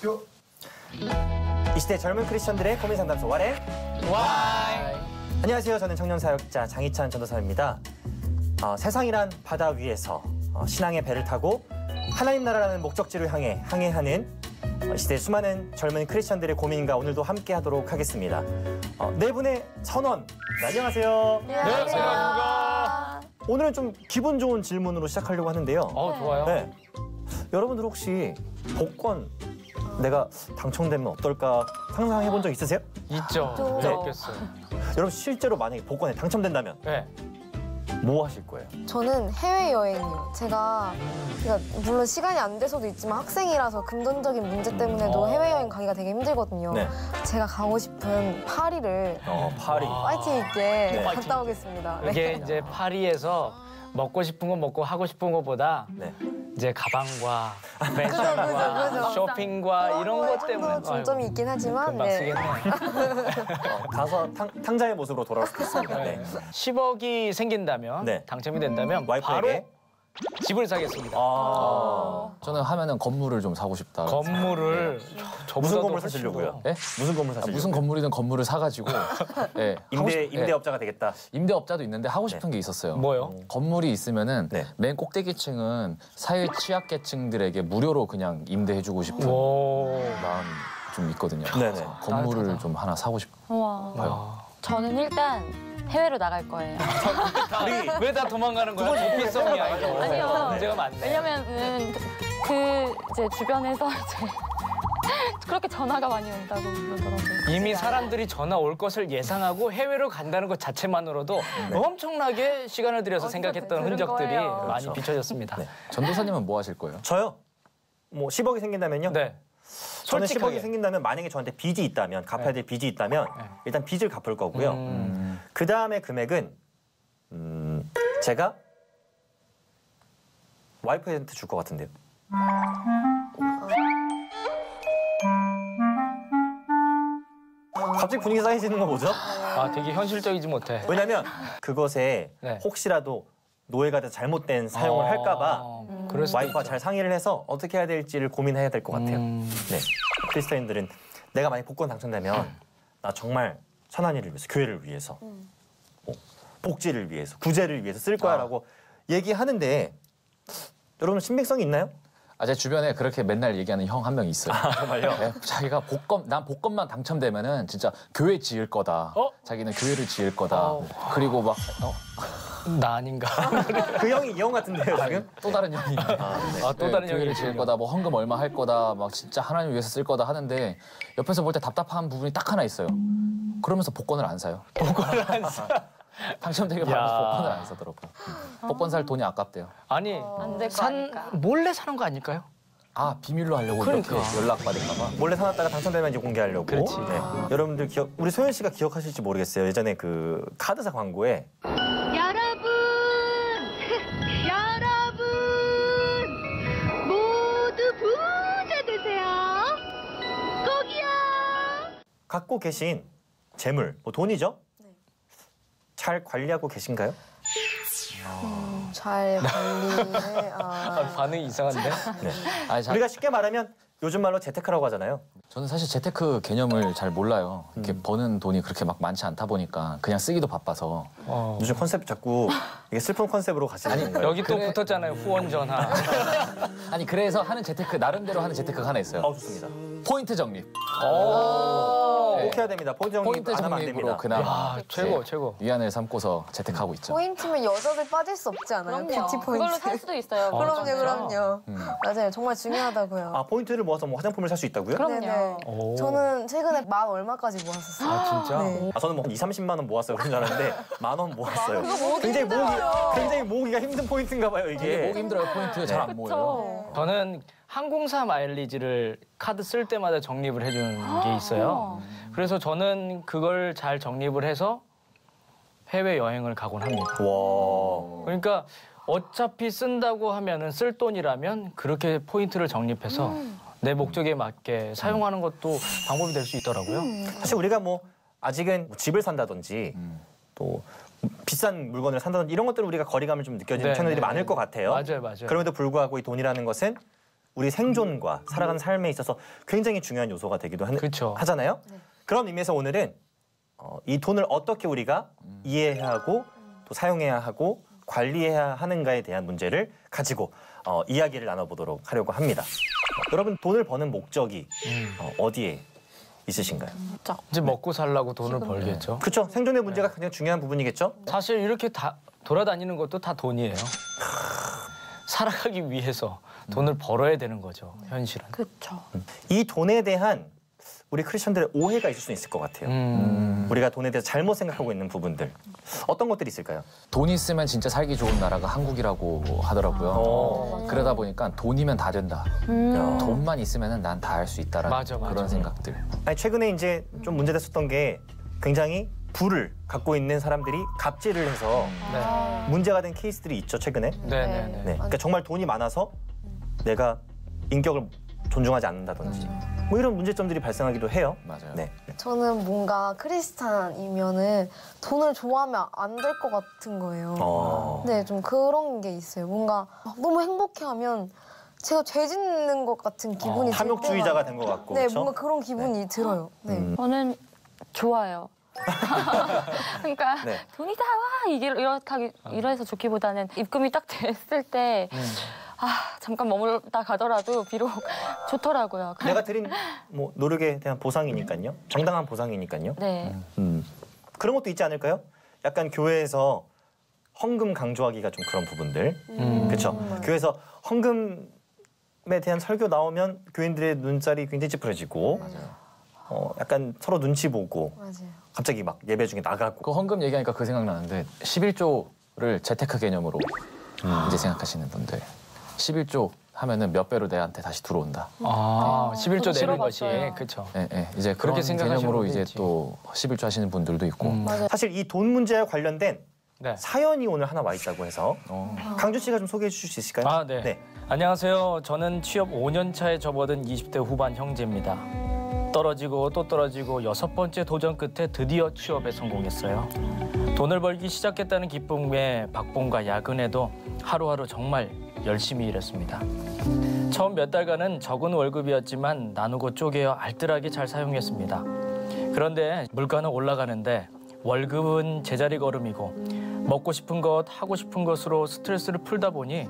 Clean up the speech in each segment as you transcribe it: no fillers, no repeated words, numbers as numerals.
표. 이 시대 젊은 크리스천들의 고민 상담소 와레. 와이. 안녕하세요. 저는 청년 사역자 장희찬 전도사입니다. 세상이란 바다 위에서 신앙의 배를 타고 하나님 나라라는 목적지를 향해 항해하는 이 시대 수많은 젊은 크리스천들의 고민과 오늘도 함께하도록 하겠습니다. 네 분의 선원. 네, 안녕하세요. 네, 안녕하십니까. 오늘은 좀 기분 좋은 질문으로 시작하려고 하는데요. 좋아요. 네. 여러분들 혹시 복권 내가 당첨되면 어떨까 상상해 본 적 있으세요? 있죠. 네. 없겠어요. 여러분 실제로 만약에 복권에 당첨된다면 네. 뭐 하실 거예요? 저는 해외여행이요. 제가 물론 시간이 안 돼서도 있지만 학생이라서 금전적인 문제 때문에도 해외여행 가기가 되게 힘들거든요. 네. 제가 가고 싶은 파리를 파리. 파이팅 있게 네. 갔다 오겠습니다. 네. 이게 이제 파리에서 먹고 싶은 거 먹고 하고 싶은 거보다 네. 이제 가방과 그죠, 패션과 그죠. 쇼핑과 이런 것 때문에 중점이 있긴 하지만 금방 네. 쓰겠네. 가서 탕자의 모습으로 돌아올 수도 있습니다. 네. 10억이 생긴다면 네. 당첨이 된다면 와이프에게? 바로 집을 사겠습니다. 저는 하면은 건물을 좀 사고 싶다. 건물을 무슨 건물 사시려고요? 예? 무슨 건물 사시려고요? 무슨 건물이든 건물을 사가지고 예, 임대업자가 되겠다. 임대업자도 있는데 하고 싶은 게 있었어요. 뭐요? 건물이 있으면은 네. 맨 꼭대기층은 사회 취약계층들에게 무료로 그냥 임대해주고 싶은 오. 마음이 좀 있거든요. 네네. 그래서 건물을 따뜻하다. 좀 하나 사고 싶어요. 우와. 저는 일단 해외로 나갈 거예요. 왜 다 도망가는 거야? 도피성이야 이거. 아니요. 문제가 많네. 왜냐면은 그 이제 주변에서 이제 그렇게 전화가 많이 온다고 그러더라고요. 이미 사람들이 전화 올 것을 예상하고 해외로 간다는 것 자체만으로도 엄청나게 시간을 들여서 생각했던 들은 흔적들이 거예요. 많이 그렇죠. 비춰졌습니다. 네. 전도사님은 뭐 하실 거예요? 저요? 뭐 10억이 생긴다면요? 네. 저는 솔직하게. 10억이 생긴다면 만약에 저한테 빚이 있다면 갚아야 될 빚이 있다면 일단 빚을 갚을 거고요. 그 다음에 금액은 제가 와이프한테 줄 것 같은데요. 갑자기 분위기 쌓이시는 거 뭐죠? 되게 현실적이지 못해. 왜냐면 그것에 네. 혹시라도 노예가 돼서 잘못된 사용을 할까봐 그럴 수도 와이프와 있죠. 잘 상의를 해서 어떻게 해야 될지를 고민해야 될 것 같아요. 네. 크리스찬인들은 내가 만약 복권 당첨되면 나 정말 선한 일을 위해서, 교회를 위해서, 복지를 위해서, 구제를 위해서 쓸 거야라고 얘기하는데 여러분 신빙성이 있나요? 제 주변에 그렇게 맨날 얘기하는 형 한 명 있어요. 정말요? 네, 자기가 난 복권만 당첨되면은 진짜 교회 지을 거다. 자기는 교회를 지을 거다. 그리고 막 나 아닌가? 그 형이 이 형 같은데요 지금? 또 다른 형이 또 다른 교회를 형이 지을 거다, 뭐 헌금 얼마 할 거다, 막 진짜 하나님 위해서 쓸 거다 하는데 옆에서 볼 때 답답한 부분이 딱 하나 있어요. 그러면서 복권을 안 사요. 복권을 안 사. 당첨되게 바라면서 복권을 안 사더라고요. 복권 살 돈이 아깝대요. 아니, 안될거 아닐까. 몰래 사는 거 아닐까요? 비밀로 하려고 그러니까. 이렇게 연락받을까 봐. 몰래 사놨다가 당첨되면 이제 공개하려고. 그렇지. 네. 여러분들 우리 소연 씨가 기억하실지 모르겠어요. 예전에 그 카드사 광고에 여러분, 여러분, 모두 부자 되세요. 꼭이요. 갖고 계신 재물, 뭐 돈이죠? 잘 관리하고 계신가요? 잘 관리해. 반응이 이상한데? 네. 아니, 우리가 쉽게 말하면 요즘 말로 재테크라고 하잖아요. 저는 사실 재테크 개념을 잘 몰라요. 이렇게 버는 돈이 그렇게 막 많지 않다 보니까 그냥 쓰기도 바빠서. 요즘 컨셉 자꾸 이게 슬픈 컨셉으로 가시는 거예요. 여기 또 붙었잖아요. 후원 전화. 아니 그래서 하는 재테크 나름대로 하는 재테크가 하나 있어요. 좋습니다. 포인트 적립. 꼭 해야 됩니다. 포인트 적립 포인트 안 하면 안 적립으로 됩니다. 그나마 최고, 네, 최고. 위안을 삼고서 재테크하고 있죠. 포인트면 여자들 빠질 수 없지 않아요? 그럼요. 뷰티 포인트. 그걸로 살 수도 있어요. 그럼요. 맞아요. 정말 중요하다고요. 포인트를 모아서 뭐 화장품을 살 수 있다고요? 그럼요. 오. 저는 최근에 10,000 얼마까지 모았었어요. 진짜? 네. 저는 뭐 20-30만 원 모았어요. 그런 줄 알았는데 10,000원 모았어요. 굉장히 모으기가 힘든 포인트인가 봐요, 이게. 모으기 힘들어요. 포인트 잘 안 모여요. 저는 항공사 마일리지를 카드 쓸 때마다 적립을 해주는 게 있어요. 그래서 저는 그걸 잘 적립을 해서 해외 여행을 가곤 합니다. 와. 그러니까 어차피 쓴다고 하면은 쓸 돈이라면 그렇게 포인트를 적립해서 내 목적에 맞게 사용하는 것도 방법이 될 수 있더라고요. 사실 우리가 뭐 아직은 뭐 집을 산다든지 또 비싼 물건을 산다든지 이런 것들은 우리가 거리감을 좀 느껴지는 네, 청년들이 네, 많을 네. 것 같아요. 맞아요, 맞아요. 그럼에도 불구하고 이 돈이라는 것은 우리 생존과 살아가는 삶에 있어서 굉장히 중요한 요소가 되기도 그렇죠. 하잖아요. 그런 의미에서 오늘은 이 돈을 어떻게 우리가 이해해야 하고 또 사용해야 하고 관리해야 하는가에 대한 문제를 가지고 이야기를 나눠보도록 하려고 합니다. 여러분 돈을 버는 목적이 어디에 있으신가요? 이제 먹고 살라고 돈을 벌겠죠. 그렇죠. 생존의 문제가 굉장히 중요한 부분이겠죠. 사실 이렇게 다 돌아다니는 것도 다 돈이에요. 살아가기 위해서 돈을 벌어야 되는 거죠, 현실은. 그렇죠. 이 돈에 대한 우리 크리스천들의 오해가 있을 수 있을 것 같아요. 우리가 돈에 대해서 잘못 생각하고 있는 부분들. 어떤 것들이 있을까요? 돈 있으면 진짜 살기 좋은 나라가 한국이라고 하더라고요. 그러다 보니까 돈이면 다 된다. 돈만 있으면 난 다 할 수 있다라는 맞아. 그런 생각들. 아니, 최근에 이제 좀 문제됐었던 게 굉장히 부를 갖고 있는 사람들이 갑질을 해서 문제가 된 케이스들이 있죠, 최근에. 네네네. 네. 그러니까 정말 돈이 많아서 내가 인격을 존중하지 않는다든지 뭐 이런 문제점들이 발생하기도 해요. 맞아요. 네. 저는 뭔가 크리스찬이면은 돈을 좋아하면 안 될 것 같은 거예요. 네, 좀 그런 게 있어요. 뭔가 너무 행복해하면 제가 죄 짓는 것 같은 기분이 들 탐욕주의자가 때가- 된 것 같고. 네, 그렇죠? 뭔가 그런 기분이 들어요. 네. 저는 좋아요. 그러니까 네. 돈이 다 와 이래서 좋기보다는 입금이 딱 됐을 때 잠깐 머물다 가더라도 비록 좋더라고요. 내가 드린 뭐 노력에 대한 보상이니까요. 정당한 보상이니까요. 네. 그런 것도 있지 않을까요? 약간 교회에서 헌금 강조하기가 좀 그런 부분들. 그렇죠. 교회에서 헌금에 대한 설교 나오면 교인들의 눈살이 굉장히 찌푸려지고 약간 서로 눈치 보고 맞아요. 갑자기 막 예배 중에 나가고. 그 헌금 얘기하니까 그 생각나는데 11조를 재테크 개념으로 이제 생각하시는 분들 11조 하면은 몇 배로 내한테 다시 들어온다. 11조 내는 것이 들어봤어요. 그렇죠. 예, 예. 이제 그렇게 그런 생각하시는 개념으로 분도 이제 있지. 또 11조 하시는 분들도 있고. 사실 이 돈 문제와 관련된 네. 사연이 오늘 하나 와 있다고 해서 강준 씨가 좀 소개해 주실 수 있을까요? 네. 안녕하세요. 저는 취업 5년 차에 접어든 20대 후반 형제입니다. 떨어지고 또 떨어지고 6번째 도전 끝에 드디어 취업에 성공했어요. 돈을 벌기 시작했다는 기쁨에 박봉과 야근에도 하루하루 정말 열심히 일했습니다. 처음 몇 달간은 적은 월급이었지만 나누고 쪼개어 알뜰하게 잘 사용했습니다. 그런데 물가는 올라가는데 월급은 제자리 걸음이고 먹고 싶은 것, 하고 싶은 것으로 스트레스를 풀다 보니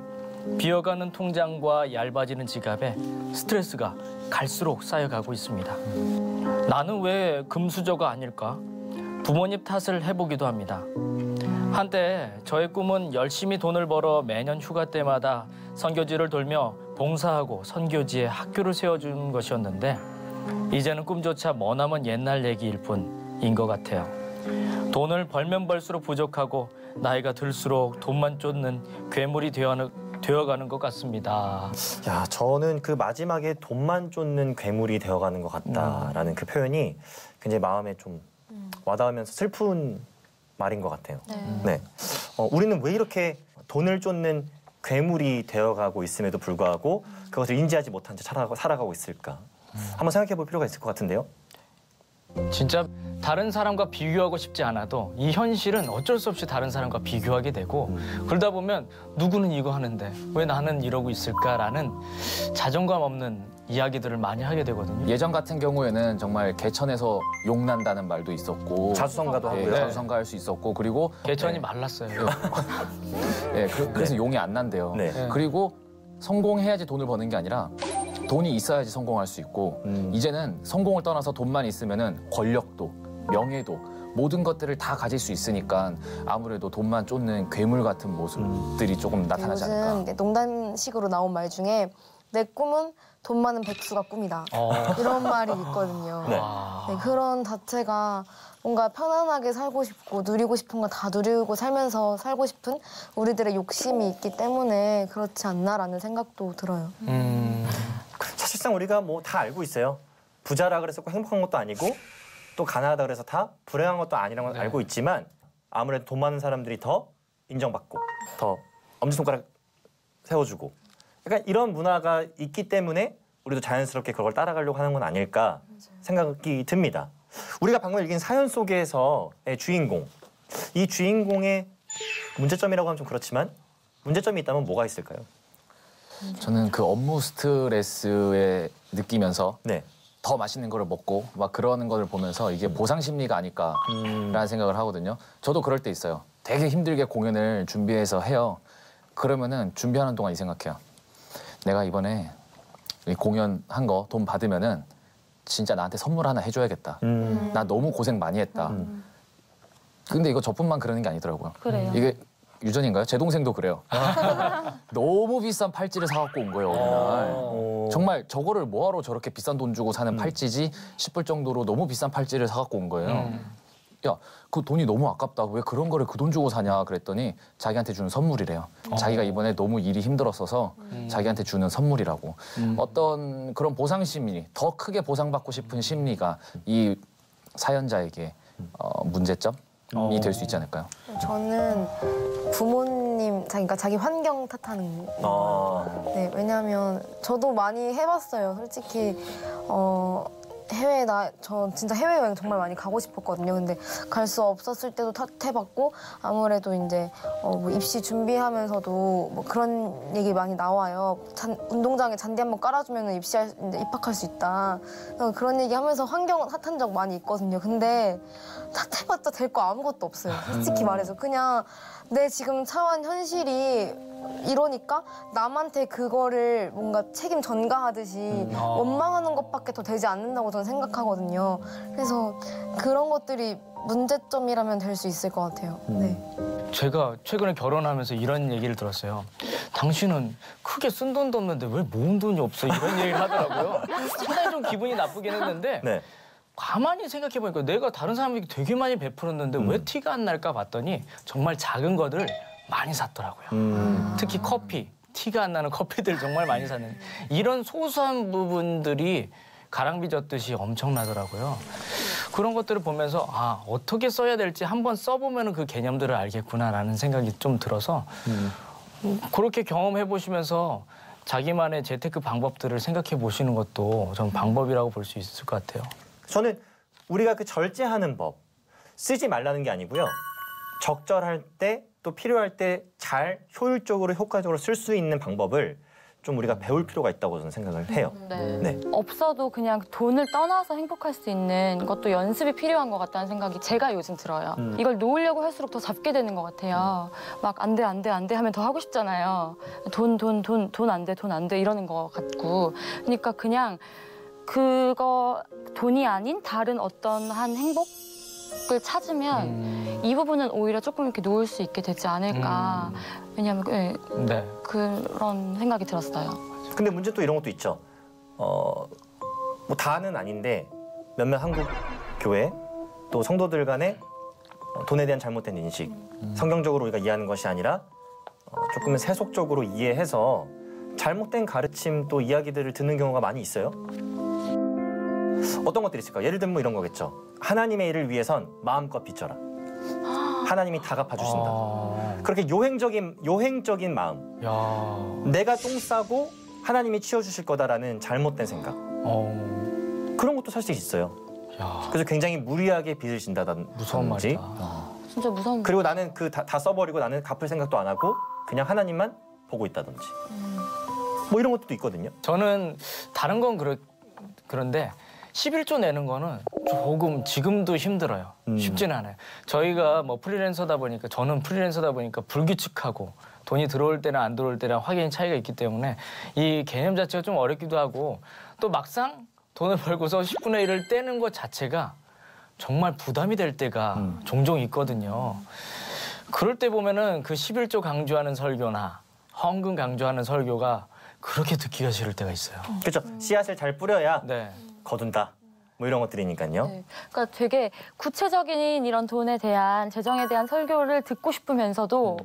비어가는 통장과 얇아지는 지갑에 스트레스가 갈수록 쌓여가고 있습니다. 나는 왜 금수저가 아닐까? 부모님 탓을 해보기도 합니다. 한때 저의 꿈은 열심히 돈을 벌어 매년 휴가 때마다 선교지를 돌며 봉사하고 선교지에 학교를 세워주는 것이었는데 이제는 꿈조차 머나먼 옛날 얘기일 뿐인 것 같아요. 돈을 벌면 벌수록 부족하고 나이가 들수록 돈만 쫓는 괴물이 되어가는 것 같습니다. 야, 저는 그 마지막에 돈만 쫓는 괴물이 되어가는 것 같다라는 그 표현이 굉장히 마음에 좀 와닿으면서 슬픈 말인 것 같아요. 네. 우리는 왜 이렇게 돈을 쫓는 괴물이 되어가고 있음에도 불구하고 그것을 인지하지 못한 채 살아가고 있을까? 한번 생각해 볼 필요가 있을 것 같은데요. 진짜 다른 사람과 비교하고 싶지 않아도 이 현실은 어쩔 수 없이 다른 사람과 비교하게 되고 그러다 보면 누구는 이거 하는데 왜 나는 이러고 있을까라는 자존감 없는 이야기들을 많이 하게 되거든요. 예전 같은 경우에는 정말 개천에서 용난다는 말도 있었고 자수성가도 예, 하고요. 자수성가할 수 있었고 그리고 개천이 말랐어요. 예, 그래서 용이 안 난대요. 네. 그리고 성공해야지 돈을 버는 게 아니라 돈이 있어야지 성공할 수 있고 이제는 성공을 떠나서 돈만 있으면은 권력도 명예도 모든 것들을 다 가질 수 있으니까 아무래도 돈만 쫓는 괴물 같은 모습들이 조금 나타나지 않을까. 요즘 농담식으로 나온 말 중에 내 꿈은 돈 많은 백수가 꿈이다. 이런 말이 있거든요. 네. 네, 그런 자체가 뭔가 편안하게 살고 싶고 누리고 싶은 거 다 누리고 살면서 살고 싶은 우리들의 욕심이 있기 때문에 그렇지 않나라는 생각도 들어요. 사실상 우리가 뭐 다 알고 있어요. 부자라 그래서 꼭 행복한 것도 아니고 또 가난하다 그래서 다 불행한 것도 아니라는 걸 알고 있지만 아무래도 돈 많은 사람들이 더 인정받고 더 엄지손가락 세워주고 약간 이런 문화가 있기 때문에 우리도 자연스럽게 그걸 따라가려고 하는 건 아닐까 생각이 듭니다. 우리가 방금 읽은 사연 속에서의 주인공, 이 주인공의 문제점이라고 하면 좀 그렇지만 문제점이 있다면 뭐가 있을까요? 저는 그 업무 스트레스에 느끼면서 네. 더 맛있는 거를 먹고 막 그러는 거를 보면서 이게 보상 심리가 아닐까라는 생각을 하거든요. 저도 그럴 때 있어요. 되게 힘들게 공연을 준비해서 해요. 그러면은 준비하는 동안 이 생각해요. 내가 이번에 이 공연한 거 돈 받으면은 진짜 나한테 선물 하나 해줘야겠다. 나 너무 고생 많이 했다. 근데 이거 저뿐만 그러는 게 아니더라고요. 그래요. 이게 유전인가요? 제 동생도 그래요. 너무 비싼 팔찌를 사갖고 온 거예요, 어느 날. 정말 저거를 뭐하러 저렇게 비싼 돈 주고 사는 팔찌지 싶을 정도로 너무 비싼 팔찌를 사갖고 온 거예요. 야, 그 돈이 너무 아깝다. 왜 그런 거를 그 돈 주고 사냐 그랬더니 자기한테 주는 선물이래요. 자기가 이번에 너무 일이 힘들었어서 자기한테 주는 선물이라고. 어떤 그런 보상 심리, 더 크게 보상받고 싶은 심리가 이 사연자에게 문제점이 될 수 있지 않을까요? 저는 부모님, 그러니까 자기 환경 탓하는 거. 네, 왜냐하면 저도 많이 해봤어요. 솔직히 해외 저 진짜 해외 여행 정말 많이 가고 싶었거든요. 근데 갈 수 없었을 때도 탓해봤고 아무래도 이제 뭐 입시 준비하면서도 뭐 그런 얘기 많이 나와요. 운동장에 잔디 한번 깔아주면 이제 입학할 수 있다. 그런 얘기하면서 환경 탓한 적 많이 있거든요. 근데 탓해봤자 될 거 아무것도 없어요. 솔직히 말해서 그냥 내 지금 처한 현실이 이러니까 남한테 그거를 뭔가 책임 전가하듯이 원망하는 것밖에 더 되지 않는다고 저는 생각하거든요. 그래서 그런 것들이 문제점이라면 될 수 있을 것 같아요. 네. 제가 최근에 결혼하면서 이런 얘기를 들었어요. 당신은 크게 쓴 돈도 없는데 왜 모은 돈이 없어? 이런 얘기를 하더라고요. 상당히 좀 기분이 나쁘긴 했는데 네. 가만히 생각해보니까 내가 다른 사람에게 되게 많이 베풀었는데 왜 티가 안 날까 봤더니 정말 작은 것들 많이 샀더라고요. 특히 커피, 티가 안 나는 커피들 정말 많이 샀는데 이런 소소한 부분들이 가랑비 젓듯이 엄청나더라고요. 그런 것들을 보면서 아, 어떻게 써야 될지 한번 써보면 그 개념들을 알겠구나라는 생각이 좀 들어서 그렇게 경험해 보시면서 자기만의 재테크 방법들을 생각해 보시는 것도 저는 방법이라고 볼 수 있을 것 같아요. 저는 우리가 그 절제하는 법, 쓰지 말라는 게 아니고요. 적절할 때 또 필요할 때 잘 효율적으로 효과적으로 쓸 수 있는 방법을 좀 우리가 배울 필요가 있다고 저는 생각을 해요. 네. 없어도 그냥 돈을 떠나서 행복할 수 있는 것도 연습이 필요한 것 같다는 생각이 제가 요즘 들어요. 이걸 놓으려고 할수록 더 잡게 되는 것 같아요. 막 안 돼, 안 돼, 안 돼 하면 더 하고 싶잖아요. 돈 안 돼, 돈 안 돼 이러는 것 같고. 그러니까 그냥 그거 돈이 아닌 다른 어떤 한 행복을 찾으면 이 부분은 오히려 조금 이렇게 놓을 수 있게 되지 않을까. 왜냐하면 네. 그런 생각이 들었어요. 근데 문제 또 이런 것도 있죠. 뭐 다는 아닌데 몇몇 한국 교회 또 성도들 간의 돈에 대한 잘못된 인식, 성경적으로 우리가 이해하는 것이 아니라 조금은 세속적으로 이해해서 잘못된 가르침 또 이야기들을 듣는 경우가 많이 있어요. 어떤 것들이 있을까요? 예를 들면 뭐 이런 거겠죠. 하나님의 일을 위해선 마음껏 빚져라. 하나님이 다 갚아주신다. 그렇게 요행적인 마음. 야. 내가 똥 싸고 하나님이 치워주실 거다라는 잘못된 생각. 그런 것도 사실 있어요. 야. 그래서 굉장히 무리하게 빚을 진다든지. 무서운 말이다. 진짜 무서운. 그리고 나는 다 써버리고 나는 갚을 생각도 안 하고 그냥 하나님만 보고 있다든지. 뭐 이런 것도 있거든요. 저는 다른 건 그런데 11조 내는 거는 조금 지금도 힘들어요. 쉽지는 않아요. 저희가 뭐 프리랜서다 보니까 저는 프리랜서다 보니까 불규칙하고 돈이 들어올 때나 안 들어올 때랑 확연히 차이가 있기 때문에 이 개념 자체가 좀 어렵기도 하고 또 막상 돈을 벌고서 10분의 1을 떼는 것 자체가 정말 부담이 될 때가 종종 있거든요. 그럴 때 보면은 그 11조 강조하는 설교나 헌금 강조하는 설교가 그렇게 듣기가 싫을 때가 있어요. 그렇죠. 씨앗을 잘 뿌려야 네. 거둔다. 뭐 이런 것들이니까요. 네. 그러니까 되게 구체적인 이런 돈에 대한 재정에 대한 설교를 듣고 싶으면서도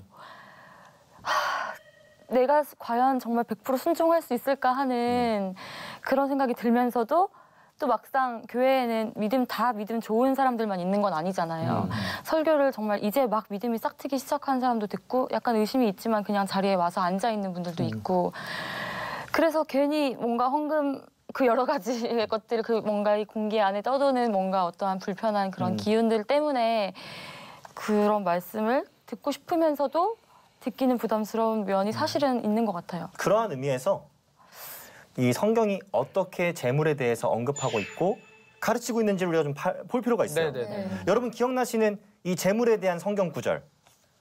내가 과연 정말 100% 순종할 수 있을까 하는 그런 생각이 들면서도 또 막상 교회에는 믿음 좋은 사람들만 있는 건 아니잖아요. 설교를 정말 이제 막 믿음이 싹 트기 시작한 사람도 듣고 약간 의심이 있지만 그냥 자리에 와서 앉아 있는 분들도 있고 그래서 괜히 뭔가 헌금 그 여러 가지 것들 그 뭔가 이 공기 안에 떠도는 뭔가 어떠한 불편한 그런 기운들 때문에 그런 말씀을 듣고 싶으면서도 듣기는 부담스러운 면이 사실은 있는 것 같아요. 그러한 의미에서 이 성경이 어떻게 재물에 대해서 언급하고 있고 가르치고 있는지를 우리가 좀 볼 필요가 있어요. 네네네. 여러분 기억나시는 이 재물에 대한 성경 구절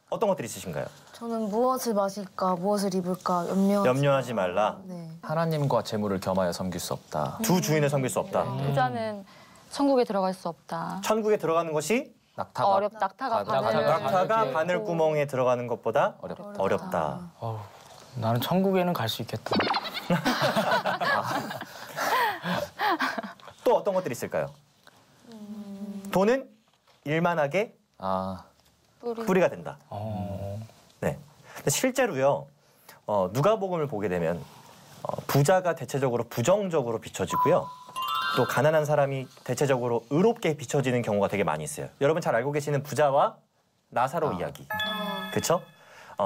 어떤 것들이 있으신가요? 저는 무엇을 마실까, 무엇을 입을까 염려하지 말라. 네. 하나님과 재물을 겸하여 섬길 수 없다. 두 주인을 섬길 수 없다. 부자는 천국에 들어갈 수 없다. 천국에 들어가는 것이 낙타가 낙타가 낙타가 바늘구멍에 들어가는 것보다 어렵다. 어우, 나는 천국에는 갈 수 있겠다. 또 어떤 것들이 있을까요? 돈은 일만하게 아, 뿌리가 된다. 네. 근데 실제로요. 누가복음을 보게 되면 부자가 대체적으로 부정적으로 비춰지고요. 또 가난한 사람이 대체적으로 의롭게 비춰지는 경우가 되게 많이 있어요. 여러분 잘 알고 계시는 부자와 나사로 이야기. 그렇죠?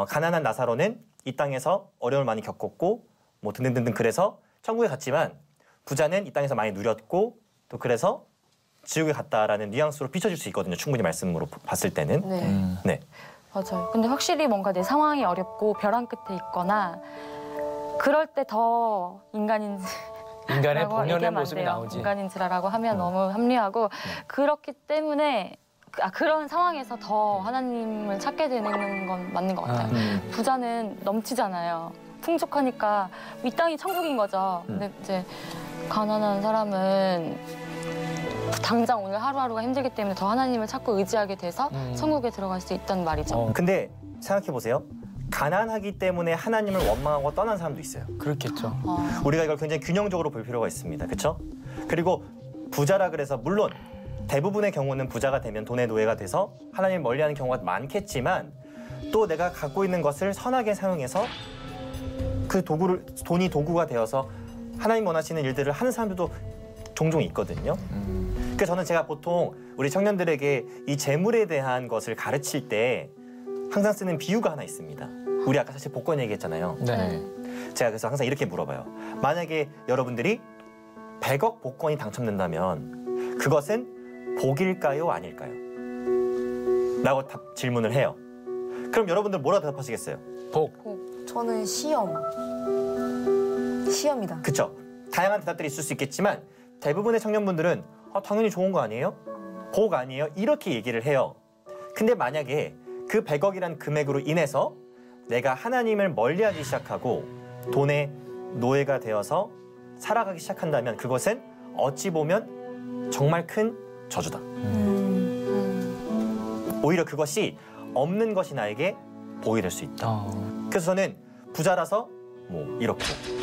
가난한 나사로는 이 땅에서 어려움을 많이 겪었고 뭐 등등등등 그래서 천국에 갔지만 부자는 이 땅에서 많이 누렸고 또 그래서 지옥에 갔다라는 뉘앙스로 비춰질 수 있거든요. 충분히 말씀으로 봤을 때는. 네. 네. 맞아요. 근데 확실히 뭔가 내 상황이 어렵고 벼랑 끝에 있거나 그럴 때 더 인간인 인간의 라고 본연의 얘기하면 안 모습이 돼요. 나오지. 인간인지라고 하면 너무 합리하고 그렇기 때문에 그런 상황에서 더 하나님을 찾게 되는 건 맞는 것 같아요. 부자는 넘치잖아요. 풍족하니까 이 땅이 천국인 거죠. 근데 이제 가난한 사람은 당장 오늘 하루하루가 힘들기 때문에 더 하나님을 찾고 의지하게 돼서 천국에 들어갈 수 있다는 말이죠. 근데 생각해 보세요. 가난하기 때문에 하나님을 원망하고 떠난 사람도 있어요. 그렇겠죠. 우리가 이걸 굉장히 균형적으로 볼 필요가 있습니다. 그렇죠? 그리고 부자라 그래서 물론 대부분의 경우는 부자가 되면 돈의 노예가 돼서 하나님을 멀리하는 경우가 많겠지만 또 내가 갖고 있는 것을 선하게 사용해서 그 돈이 도구가 되어서 하나님 원하시는 일들을 하는 사람들도 종종 있거든요. 그래서 제가 보통 우리 청년들에게 이 재물에 대한 것을 가르칠 때 항상 쓰는 비유가 하나 있습니다. 우리 아까 사실 복권 얘기했잖아요. 네. 제가 그래서 항상 이렇게 물어봐요. 만약에 여러분들이 100억 복권이 당첨된다면 그것은 복일까요, 아닐까요? 라고 질문을 해요. 그럼 여러분들 뭐라고 대답하시겠어요? 저는 시험이다. 그쵸? 다양한 대답들이 있을 수 있겠지만 대부분의 청년분들은 당연히 좋은 거 아니에요? 복 아니에요? 이렇게 얘기를 해요. 근데 만약에 그 100억이란 금액으로 인해서 내가 하나님을 멀리하기 시작하고 돈의 노예가 되어서 살아가기 시작한다면 그것은 어찌 보면 정말 큰 저주다. 오히려 그것이 없는 것이 나에게 복이 될 수 있다. 그래서 저는 부자라서 뭐 이렇고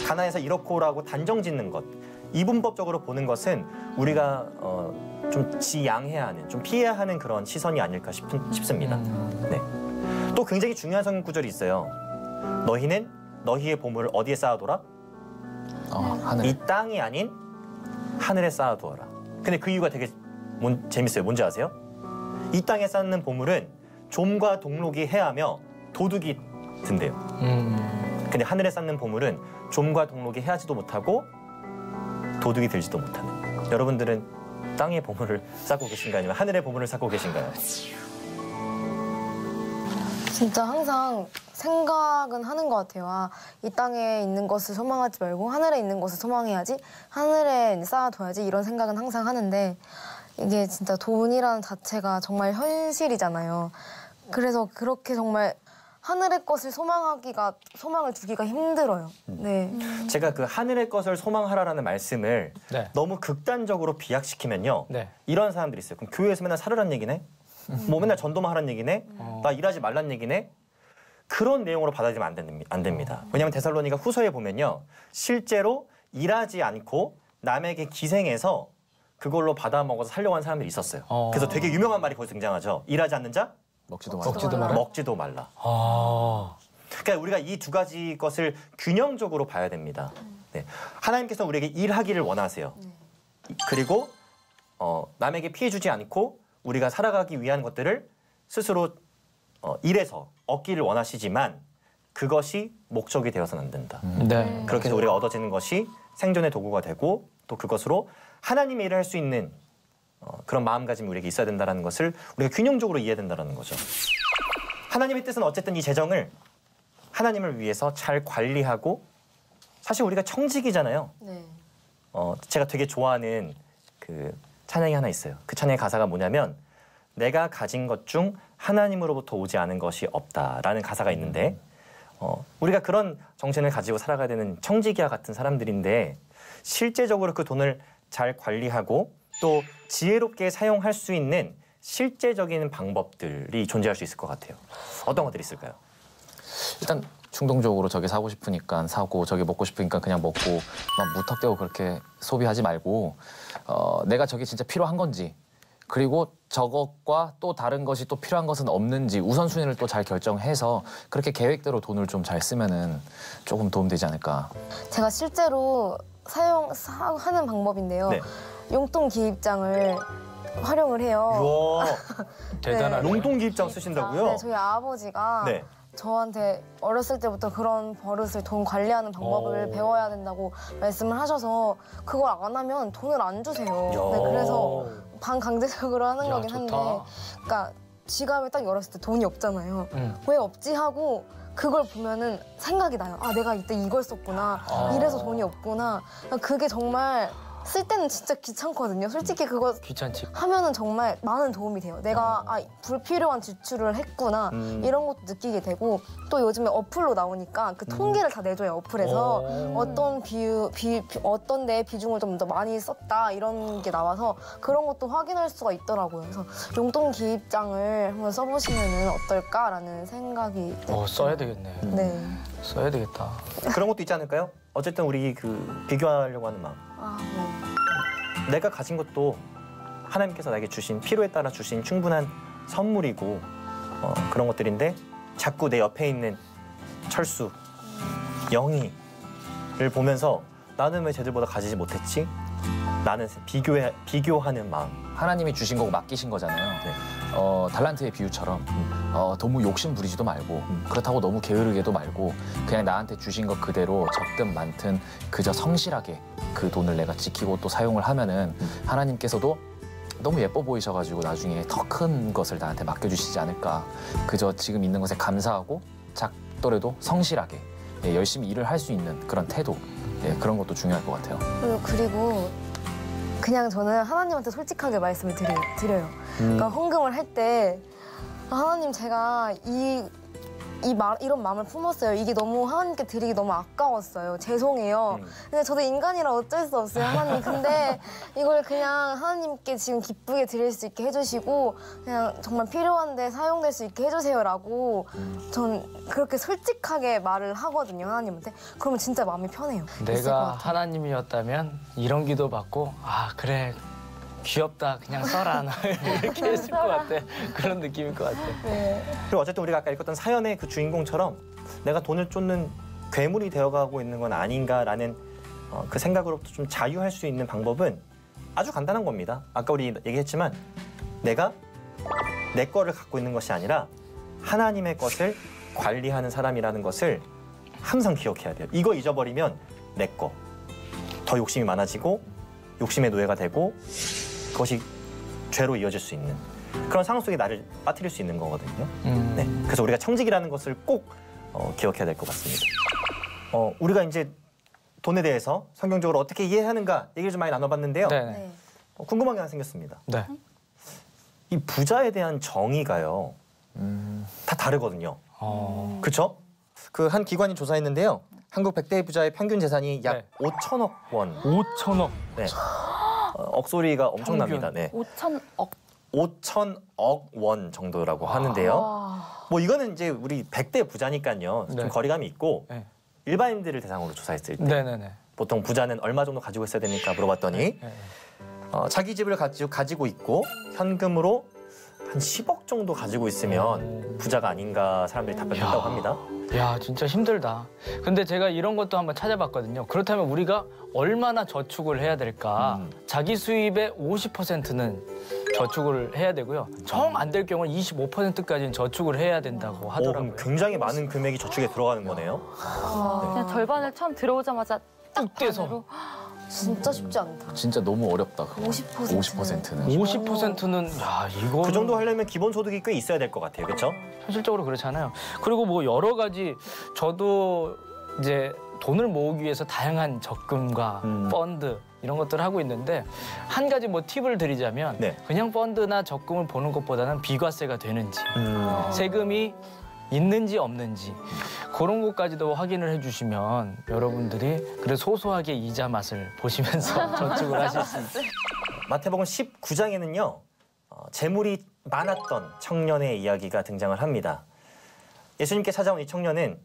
가난해서 이렇고라고 단정 짓는 것, 이분법적으로 보는 것은 우리가 좀 지양해야 하는, 좀 피해야 하는 그런 시선이 아닐까 싶습니다. 네. 또 굉장히 중요한 성경 구절이 있어요. 너희는 너희의 보물을 어디에 쌓아둬라? 하늘. 이 땅이 아닌 하늘에 쌓아두어라. 근데 그 이유가 되게 재밌어요. 뭔지 아세요? 이 땅에 쌓는 보물은 좀과 동록이 해하며 도둑이 든대요. 근데 하늘에 쌓는 보물은 좀과 동록이 해하지도 못하고 도둑이 들지도 못하는. 여러분들은 땅의 보물을 쌓고 계신가요? 아니면 하늘의 보물을 쌓고 계신가요? 진짜 항상 생각은 하는 것 같아요. 이 땅에 있는 것을 소망하지 말고 하늘에 있는 것을 소망해야지, 하늘에 쌓아둬야지, 이런 생각은 항상 하는데 이게 진짜 돈이라는 자체가 정말 현실이잖아요. 그래서 그렇게 정말 하늘의 것을 소망을 두기가 힘들어요. 네. 제가 그 하늘의 것을 소망하라라는 말씀을 네. 너무 극단적으로 비약시키면요. 네. 이런 사람들이 있어요. 그럼 교회에서 맨날 살으란 얘기네? 뭐 맨날 전도만 하란 얘기네? 나 일하지 말란 얘기네? 그런 내용으로 받아들이면 안 됩니다. 왜냐하면 데살로니가 후서에 보면요. 실제로 일하지 않고 남에게 기생해서 그걸로 받아먹어서 살려고 하는 사람들이 있었어요. 그래서 되게 유명한 말이 거기서 등장하죠. 일하지 않는 자? 먹지도 말라. 먹지도 말라. 그러니까 우리가 이 두 가지 것을 균형적으로 봐야 됩니다. 네. 하나님께서 우리에게 일하기를 원하세요. 그리고 남에게 피해 주지 않고 우리가 살아가기 위한 것들을 스스로 일해서 얻기를 원하시지만 그것이 목적이 되어서는 안 된다. 네. 그렇게 해서 우리가 얻어지는 것이 생존의 도구가 되고 또 그것으로 하나님의 일을 할 수 있는 그런 마음가짐이 우리에게 있어야 된다는 것을 우리가 균형적으로 이해해야 된다는 거죠. 하나님의 뜻은 어쨌든 이 재정을 하나님을 위해서 잘 관리하고 사실 우리가 청직이잖아요. 네. 제가 되게 좋아하는 그 찬양이 하나 있어요. 그 찬양의 가사가 뭐냐면 내가 가진 것 중 하나님으로부터 오지 않은 것이 없다라는 가사가 있는데 우리가 그런 정신을 가지고 살아가야 되는 청지기와 같은 사람들인데 실제적으로 그 돈을 잘 관리하고 또 지혜롭게 사용할 수 있는 실제적인 방법들이 존재할 수 있을 것 같아요. 어떤 것들이 있을까요? 일단 충동적으로 저게 사고 싶으니까 사고 저게 먹고 싶으니까 그냥 먹고 막 무턱대고 그렇게 소비하지 말고 내가 저게 진짜 필요한 건지 그리고 저것과 또 다른 것이 또 필요한 것은 없는지 우선순위를 또 잘 결정해서 그렇게 계획대로 돈을 좀 잘 쓰면은 조금 도움되지 않을까. 제가 실제로 하는 방법인데요. 네. 용돈 기입장을 활용을 해요. 우와, 대단하네. 용돈 기입장 쓰신다고요? 네, 저희 아버지가 네. 저한테 어렸을 때부터 그런 버릇을 돈 관리하는 방법을 배워야 된다고 말씀을 하셔서 그걸 안 하면 돈을 안 주세요. 네, 그래서 반강제적으로 하는 거긴 좋다. 한데 그러니까 지갑을 딱 열었을 때 돈이 없잖아요. 왜 없지 하고 그걸 보면은 생각이 나요. 아, 내가 이때 이걸 썼구나. 이래서 돈이 없구나. 그게 정말 쓸 때는 진짜 귀찮거든요. 솔직히 그거 귀찮지. 하면은 정말 많은 도움이 돼요. 내가 불필요한 지출을 했구나 이런 것도 느끼게 되고 또 요즘에 어플로 나오니까 그 통계를 다 내줘요. 어플에서 어떤 데 비중을 좀 더 많이 썼다 이런 게 나와서 그런 것도 확인할 수가 있더라고요. 그래서 용돈 기입장을 한번 써보시면은 어떨까라는 생각이 써야 되겠네. 네. 써야 되겠다. 그런 것도 있지 않을까요? 어쨌든 우리 그 비교하려고 하는 마음. 아, 네. 내가 가진 것도 하나님께서 나에게 주신 필요에 따라 주신 충분한 선물이고 그런 것들인데 자꾸 내 옆에 있는 철수, 영희를 보면서 나는 왜 쟤들보다 가지지 못했지? 나는 비교하는 마음. 하나님이 주신 거고 맡기신 거잖아요. 네. 달란트의 비유처럼 너무 욕심 부리지도 말고 그렇다고 너무 게으르게도 말고 그냥 나한테 주신 것 그대로 적든 많든 그저 성실하게 그 돈을 내가 지키고 또 사용을 하면은 하나님께서도 너무 예뻐 보이셔가지고 나중에 더 큰 것을 나한테 맡겨주시지 않을까. 그저 지금 있는 것에 감사하고 작더라도 성실하게 열심히 일을 할 수 있는 그런 태도 그런 것도 중요할 것 같아요. 그리고 그냥 저는 하나님한테 솔직하게 말씀을 드려요. 그러니까 헌금을 할 때 하나님 제가 이런 마음을 품었어요. 이게 너무 하나님께 드리기 너무 아까웠어요. 죄송해요. 근데 저도 인간이라 어쩔 수 없어요, 하나님. 근데 이걸 그냥 하나님께 지금 기쁘게 드릴 수 있게 해주시고 그냥 정말 필요한데 사용될 수 있게 해주세요라고 전 그렇게 솔직하게 말을 하거든요, 하나님한테. 그러면 진짜 마음이 편해요. 있을 것 내가 같아요. 하나님이었다면 이런 기도 받고 아 그래 귀엽다 그냥 써라 나 이렇게 했을 것 같아. 그런 느낌일 것 같아. 그리고 어쨌든 우리가 아까 읽었던 사연의 그 주인공처럼 내가 돈을 쫓는 괴물이 되어가고 있는 건 아닌가라는 그 생각으로부터 좀 자유할 수 있는 방법은 아주 간단한 겁니다. 아까 우리 얘기했지만 내가 내 거를 갖고 있는 것이 아니라 하나님의 것을 관리하는 사람이라는 것을 항상 기억해야 돼요. 이거 잊어버리면 내 거. 더 욕심이 많아지고 욕심의 노예가 되고 그것이 죄로 이어질 수 있는 그런 상황 속에 나를 빠뜨릴 수 있는 거거든요. 네, 그래서 우리가 청직이라는 것을 꼭 기억해야 될 것 같습니다. 우리가 이제 돈에 대해서 성경적으로 어떻게 이해하는가 얘기를 좀 많이 나눠봤는데요. 네. 궁금한 게 하나 생겼습니다. 네. 이 부자에 대한 정의가요. 다 다르거든요. 그렇죠? 그 한 기관이 조사했는데요. 한국 100대 부자의 평균 재산이 약 네. 5천억 원. 5천억. 네. 억소리가 엄청납니다. 네. 5천억. 5천억 원 정도라고 하는데요. 뭐 이거는 이제 우리 100대 부자니까요. 좀 네. 거리감이 있고 네. 일반인들을 대상으로 조사했을 때 네네네. 보통 부자는 얼마 정도 가지고 있어야 됩니까? 물어봤더니 네. 자기 집을 가지고 있고 현금으로 한 10억 정도 가지고 있으면 부자가 아닌가 사람들이 답변했다고 합니다. 야 진짜 힘들다. 근데 제가 이런 것도 한번 찾아봤거든요. 그렇다면 우리가 얼마나 저축을 해야 될까? 자기 수입의 50%는 저축을 해야 되고요. 정 안 될 경우는 25%까지는 저축을 해야 된다고 하더라고요. 그럼 굉장히 많은 금액이 저축에 들어가는 거네요. 그냥 절반을 처음 들어오자마자 딱 뚝 떼서. 반으로. 진짜 쉽지 않다. 진짜 너무 어렵다. 그거. 50%는. 50%는. 50%는 야 이거 그 정도 하려면 기본 소득이 꽤 있어야 될 것 같아요. 그렇죠? 현실적으로 그렇잖아요. 그리고 뭐 여러 가지 저도 이제 돈을 모으기 위해서 다양한 적금과 펀드 이런 것들을 하고 있는데 한 가지 뭐 팁을 드리자면 네. 그냥 펀드나 적금을 보는 것보다는 비과세가 되는지 세금이 있는지 없는지 그런 것까지도 확인을 해주시면 여러분들이 그래 소소하게 이자 맛을 보시면서 저축을 하실 수 있어요. 마태복음 19장에는요. 재물이 많았던 청년의 이야기가 등장을 합니다. 예수님께 찾아온 이 청년은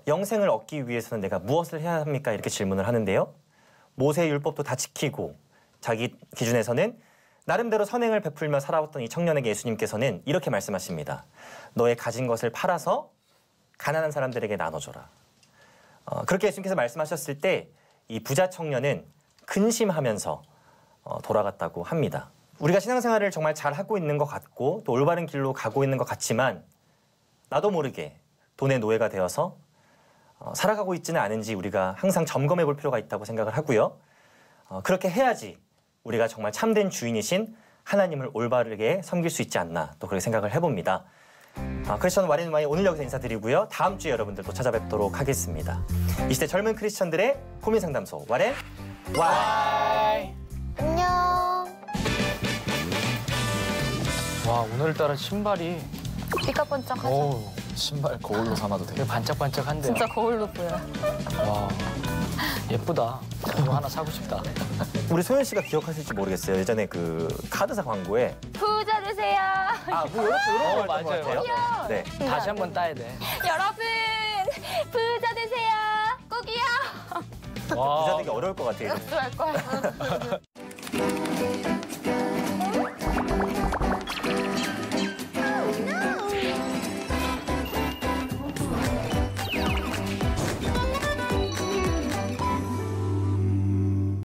영생을 얻기 위해서는 내가 무엇을 해야 합니까? 이렇게 질문을 하는데요. 모세의 율법도 다 지키고 자기 기준에서는 나름대로 선행을 베풀며 살아왔던 이 청년에게 예수님께서는 이렇게 말씀하십니다. 너의 가진 것을 팔아서 가난한 사람들에게 나눠줘라. 그렇게 예수님께서 말씀하셨을 때 이 부자 청년은 근심하면서 돌아갔다고 합니다. 우리가 신앙생활을 정말 잘 하고 있는 것 같고 또 올바른 길로 가고 있는 것 같지만 나도 모르게 돈의 노예가 되어서 살아가고 있지는 않은지 우리가 항상 점검해 볼 필요가 있다고 생각을 하고요. 그렇게 해야지 우리가 정말 참된 주인이신 하나님을 올바르게 섬길 수 있지 않나 또 그렇게 생각을 해봅니다. 크리스천 와렌와이 오늘 여기서 인사드리고요. 다음 주에 여러분들 또 찾아뵙도록 하겠습니다. 이 시대 젊은 크리스천들의 고민상담소 와렌 와이. 안녕. 와 오늘따라 신발이 삐까번쩍하죠. 오 신발 거울로 삼아도 되게 돼요. 반짝반짝한데요. 진짜 거울로 보여. 와 예쁘다. 이거 하나 사고 싶다. 우리 소연 씨가 기억하실지 모르겠어요. 예전에 그 카드사 광고에 부자 되세요. 뭐 이런 거 맞아요, 했던 것 같아요. 맞아요. 네. 다시 한번 따야 돼. 여러분 부자 되세요. 꼭이요. 와. 부자 되기 어려울 것 같아요. 할 거야.